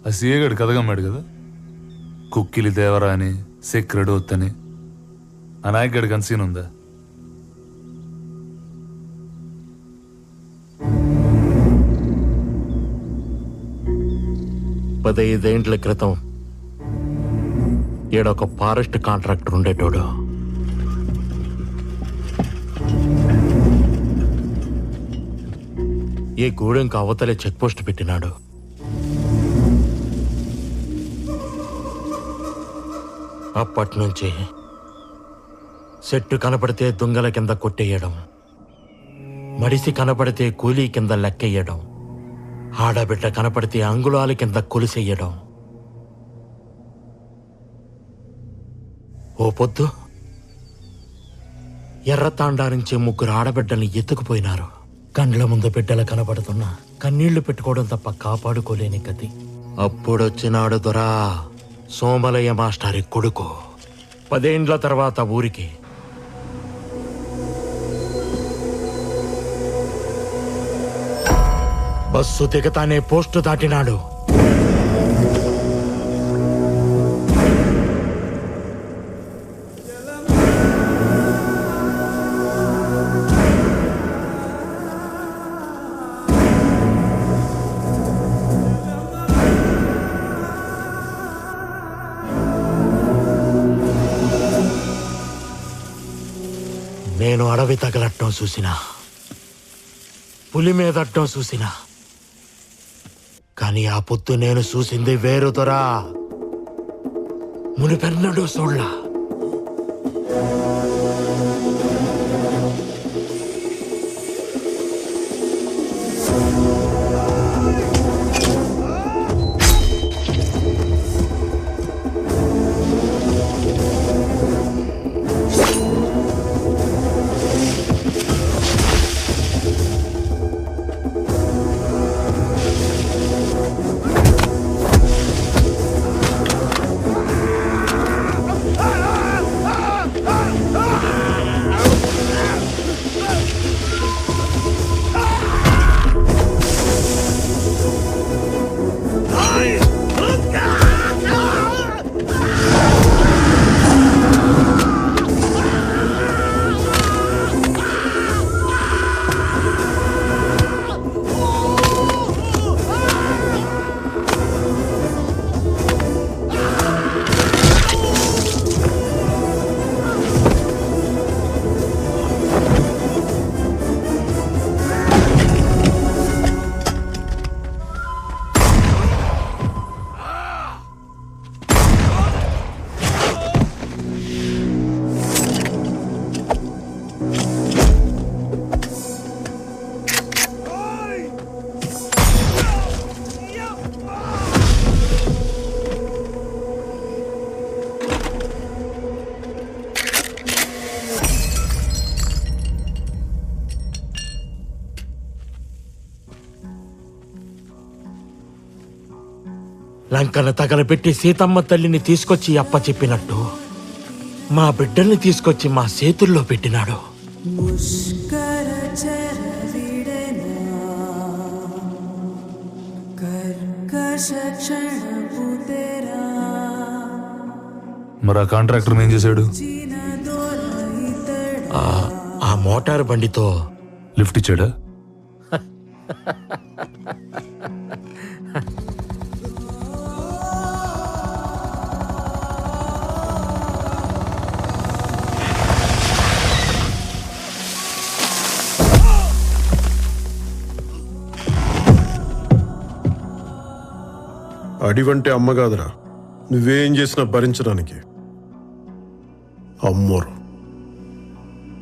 ఆ సీఏగాడు కథగమ్మాడు కదా, కుక్కిలి దేవరా అని, సెక్రెడ్ వత్తని. ఆ నాయకుడి కన్సీన్ ఉందా? పదైదేండ్ల క్రితం ఈడొక ఫారెస్ట్ కాంట్రాక్టర్ ఉండేటోడు. ఈ గూడెంకి అవతలే చెక్ పోస్ట్ పెట్టినాడు. అప్పట్నుంచి చెట్టు కనపడితే దుంగల కింద కొట్టేయడం, మడిసి కనపడితే కూలీ కింద లెక్కెయ్యడం, ఆడబిడ్డ కనపడితే అంగుళాల కింద కొలిసెయ్యడం. ఓ పొద్దు ఎర్రతాండా నుంచి 3 ఆడబిడ్డల్ని ఎత్తుకుపోయినారు. కండ్ల ముందు బిడ్డలు కనపడుతున్నా కన్నీళ్లు పెట్టుకోవడం తప్ప కాపాడుకోలేని గతి. అప్పుడొచ్చినాడు దొరా సోమలయ్య మాస్టారి కొడుకు. 10 ఏండ్ల తర్వాత ఊరికి. బస్సు దిగతానే పోస్టు దాటినాడు. నేను అడవి తగలట్టం చూసినా, పులి మీదట్టం చూసినా, కానీ ఆ పొద్దు నేను చూసింది వేరు దొరా. మునిపెన్నడూ చూడలా. లంకను తగలబెట్టి సీతమ్మ తల్లిని తీసుకొచ్చి అప్ప చెప్పినట్టు మా బిడ్డల్ని తీసుకొచ్చి మా చేతుల్లో పెట్టినాడు. మరి ఆ కాంట్రాక్టర్ ఏం చేశాడు? ఆ మోటార్ బండితో లిఫ్ట్ ఇచ్చాడా? అడివంటే అమ్మ కాదురా, నువ్వేం చేసినా భరించడానికి. అమ్మోరు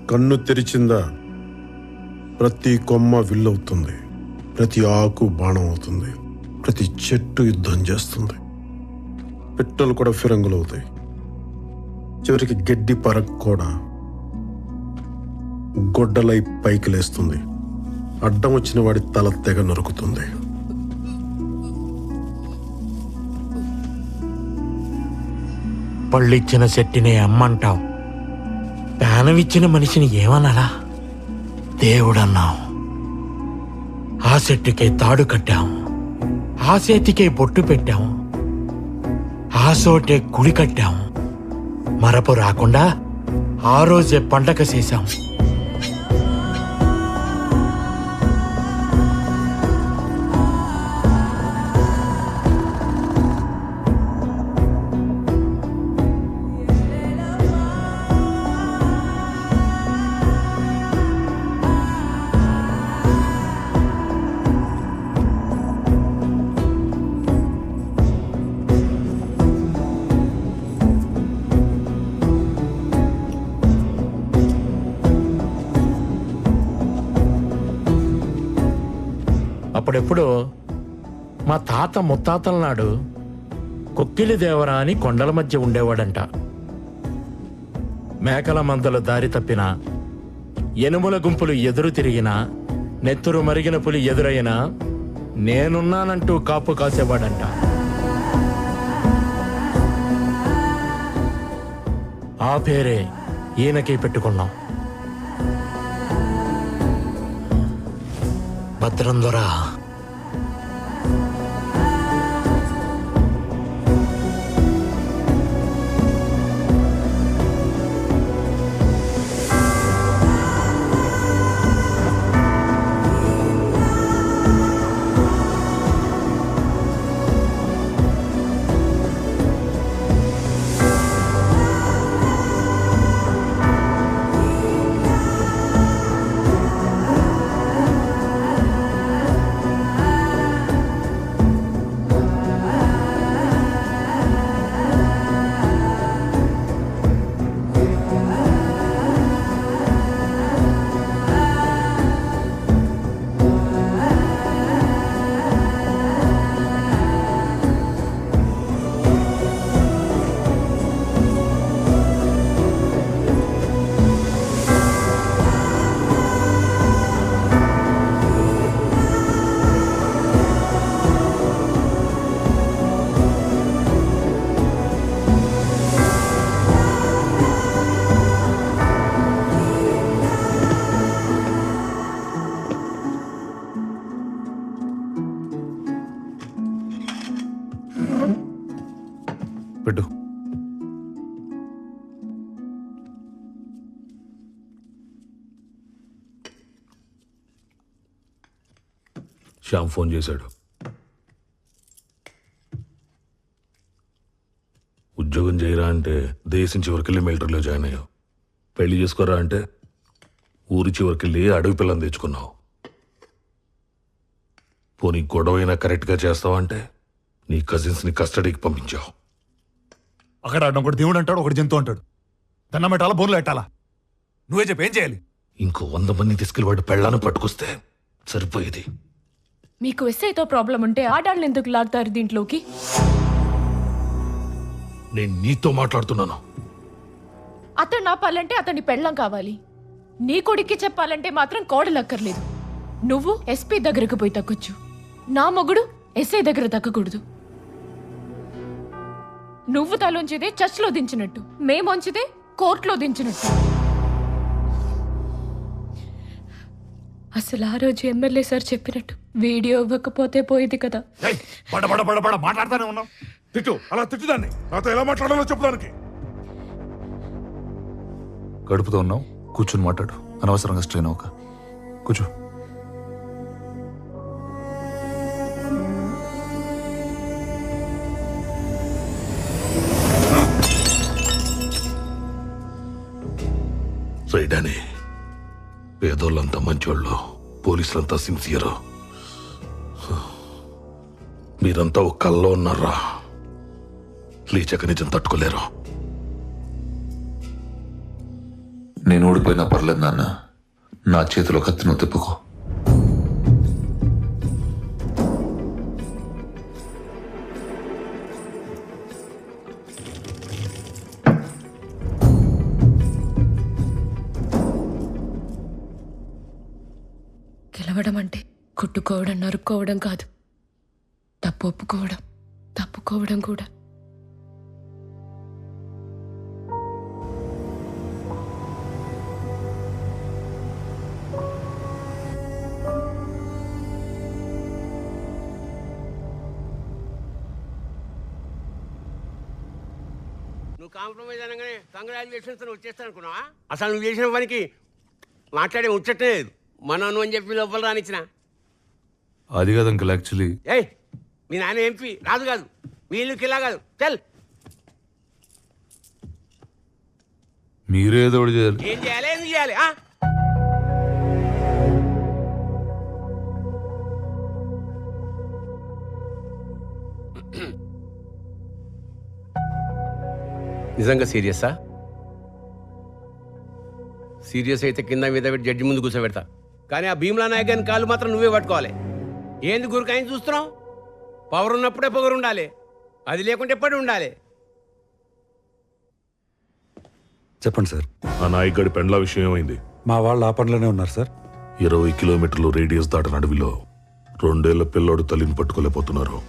కన్ను తెరిచిందా ప్రతి కొమ్మ విల్లవుతుంది, ప్రతి ఆకు బాణం అవుతుంది, ప్రతి చెట్టు యుద్ధం చేస్తుంది, పిట్టలు కూడా ఫిరంగులు అవుతాయి, చివరికి గడ్డి పరక్ కూడా గొడ్డలై పైకి లేస్తుంది, అడ్డం వచ్చిన వాడి తల తెగ నరుకుతుంది. పళ్ళిచ్చిన చెట్టునే అమ్మంటావు, ప్రాణమిచ్చిన మనిషిని ఏమనాలా? దేవుడన్నావు. ఆ చెట్టుకే తాడు కట్టాం, ఆ చేతికే బొట్టు పెట్టాం, ఆ చోటే గుడి కట్టాం. మరపు రాకుండా ఆ రోజే పండగ చేశాం. అప్పుడెప్పుడు మా తాత ముత్తాతల నాడు కొక్కిలి దేవరా అని కొండల మధ్య ఉండేవాడంట. మేకల మందలు దారి తప్పినా, ఎనుముల గుంపులు ఎదురు తిరిగినా, నెత్తురు మరిగిన పులి ఎదురైనా నేనున్నానంటూ కాపు కాసేవాడంట. ఆ పేరే ఈయనకి పెట్టుకున్నాం. భద్రం దొరా. పెట్టు. శ్యామ్ ఫోన్ చేశాడు. ఉద్యోగం చేయరా అంటే దేశం చివరికెళ్ళి మిలిటరీలో జాయిన్ అయ్యావు. పెళ్లి చేసుకోరా అంటే ఊరి చివరికెళ్ళి అడవి పిల్లని తెచ్చుకున్నావు. పోనీ గొడవైనా కరెక్ట్గా చేస్తావంటే నీ కజిన్స్ని కస్టడీకి పంపించావు. అక్కడ ఒకటి దేవుడు అంటాడు, ఒకటి జంతువు అంటాడు. దండం పెట్టాలా, బోన్లు పెట్టాలా? నువ్వే చెప్పు, ఏం చేయాలి? ఇంకో 100 మంది తీసుకెళ్ళి వాడు పెళ్ళాన్ని పట్టుకొస్తే సరిపోయేది. మీకు ఎస్ఐతో ప్రాబ్లం ఉంటే ఆడాళ్ళని ఎందుకు లాగుతారు దీంట్లోకి? నేను నీతో మాట్లాడుతున్నాను. అతను ఆపాలంటే అతని పెళ్ళం కావాలి. నీ కొడుక్కి చెప్పాలంటే మాత్రం కోడలక్కర్లేదు. నువ్వు ఎస్పీ దగ్గరకు పోయి తగ్గొచ్చు, నా మొగుడు ఎస్ఐ దగ్గర తగ్గకూడదు. నువ్వు తలోంచిదే చర్చ్లో దించినట్టు, మేమొంచితే కోర్టులో దించినట్టు. అసలు ఆ రోజు ఎమ్మెల్యే సార్ చెప్పినట్టు వీడియో ఇవ్వకపోతే పోయేది కదా. మాట్లాడుతానే ఉన్నావు. తిట్టు, అలా తిట్టుదాన్ని. నాతో ఎలా మాట్లాడాలో చెప్పడానికి. గడుపుతూ ఉన్నావు, కూర్చుని మాట్లాడు. అనవసరంగా స్ట్రెయిన్ అవ్వక కూర్చో. రైడాని పేదోళ్ళంతా మంచోళ్ళు, పోలీసులంతా సిన్సియర్. మీరంతా ఒక కల్లో ఉన్నారా? లేచక నిజం తట్టుకోలేరు. నేను ఓడిపోయినా పర్లేదు నాన్న, నా చేతిలో కత్తిను తిప్పుకో. గెలవడం అంటే కొట్టుకోవడం, నరుక్కోవడం కాదు. తప్పు ఒప్పుకోవడం, తప్పుకోవడం కూడా. నువ్వు కాంప్రమైజ్ అనగానే కంగ్రాచులేషన్స్ వచ్చేస్తాను అనుకున్నావా? అసలు నువ్వు చేసిన పనికి మాట్లాడే ముచ్చటే లేదు. మనను అని చెప్పి లోపల రానిచ్చిన. అది కాదు అంకుల్, యాక్చువల్లీ ఏయ్, మీ నాన్న ఎంపీ రాదు కాదు, వీళ్ళు కిలా కాదు. చల్, మీరే ఏదో ఒకటి చేయాలి. ఏం చేయాలి, ఎందుకు చేయాలి? నిజంగా సీరియసా? సీరియస్ అయితే కింద మీద పెట్టి జడ్జి ముందు కూర్చోబెడతా. కానీ ఆ భీమ్లా నాయక్ గారిని కాళ్ళు మాత్రం నువ్వే పట్టుకోవాలి. ఏంది గురికాయని చూస్తున్నావు? పవర్ ఉన్నప్పుడే పొగరు ఉండాలి, అది లేకుంటే ఎప్పటి ఉండాలి. చెప్పండి సార్. ఆ నాయక్ గడి పెండ్ల విషయం ఏమైంది? మా వాళ్ళు ఆ పనిలోనే ఉన్నారు సార్. 20 కిలోమీటర్లు రేడియస్ దాటిన అడవిలో 2 ఏళ్ల పిల్లోడు తల్లిని పట్టుకోలేకపోతున్నారు.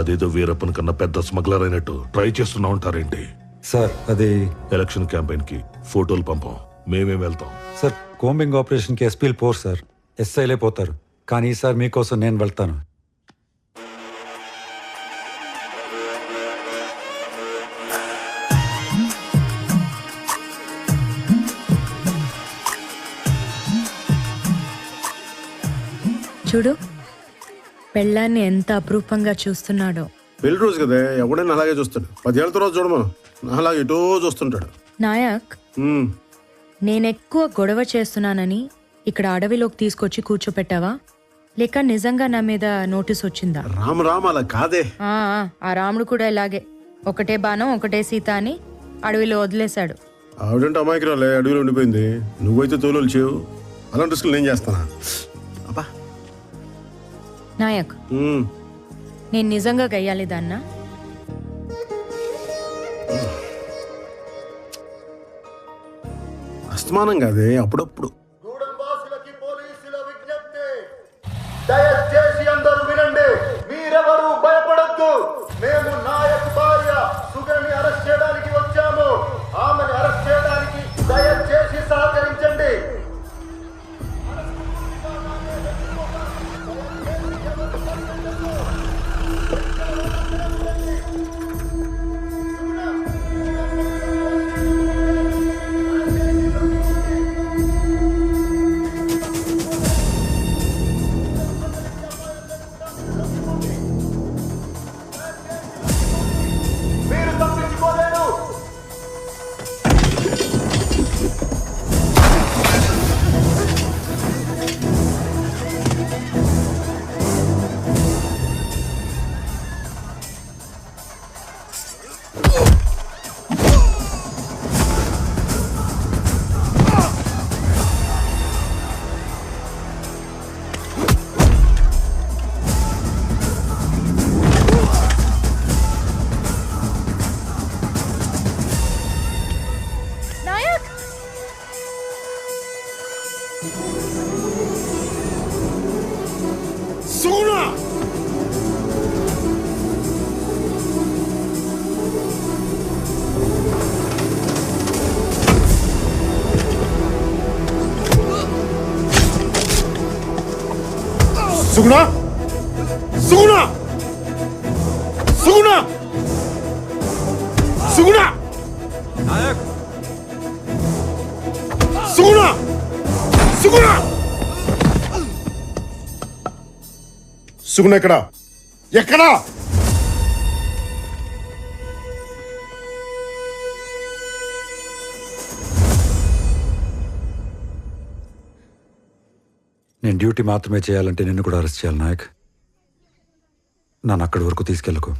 అదేదో వీరప్పన్ కన్నా పెద్ద స్మగ్లర్ అయినట్టు ట్రై చేస్తున్నా ఉంటారేంటి? సార్ అది ఎలక్షన్ క్యాంపెయిన్ కి ఫోటోలు పంపం, మేమేం వెళ్తాం. సార్ కోంబింగ్ ఆపరేషన్కి ఎస్పీలు పోరు సార్, ఎస్ఐలే పోతారు. కానీ ఈసారి మీకోసం నేను వెళ్తాను. చూడు, పెళ్ళాన్ని ఎంత అపురూపంగా చూస్తున్నాడో. పెళ్లి రోజు కదా, ఎవడైనా అలాగే చూస్తాడు. 10 ఏళ్ళ తర్వాత చూడమను, అలాగే ఎటో చూస్తుంటాడు. నాయక్, ఉమ్, నేనెక్కువ గొడవ చేస్తున్నానని ఇక్కడ అడవిలోకి తీసుకొచ్చి కూర్చోపెట్టావా, లేక నిజంగా నా మీద నోటీస్ వచ్చిందా? రామ్ రామ్ అలా కాదే. ఆ రాముడు కూడా ఇలాగే, ఒకటే బాణం ఒకటే సీత అని అడవిలో వదిలేశాడు. ఆవిడంటే అమాయకురాలే, అడవిలో ఉండిపోయింది. నువ్వైతే తోలు చేవు, అలాంటి రిస్కులు నేను చేస్తానా? అబ్బా నాయక్, ఉమ్, నేను నిజంగా గయ్యాలి దాన్నా? అస్తమానం కాదే, అప్పుడప్పుడు. దయచేసి అందరూ వినండి, మీరెవరూ భయపడద్దు. మేము నాయక్ భార్య సుగని అరెస్ట్ చేయడానికి వచ్చాము. ఆమెను అరెస్ట్ చేయడానికి దయచేసి సహకరించండి. మీరు తప్పించుకోలేరు. నాయక్, సుగుణ! సుగుణ! సుగుణ! సుగుణ! సుగుణ! సుగుణ! సుగుణ! సుగుణ ఎక్కడా? ఎక్కడా? నేను డ్యూటీ మాత్రమే చేయాలంటే నిన్ను కూడా అరెస్ట్ చేయాలి నాయక్. నన్ను అక్కడి వరకు తీసుకెళ్ళకు.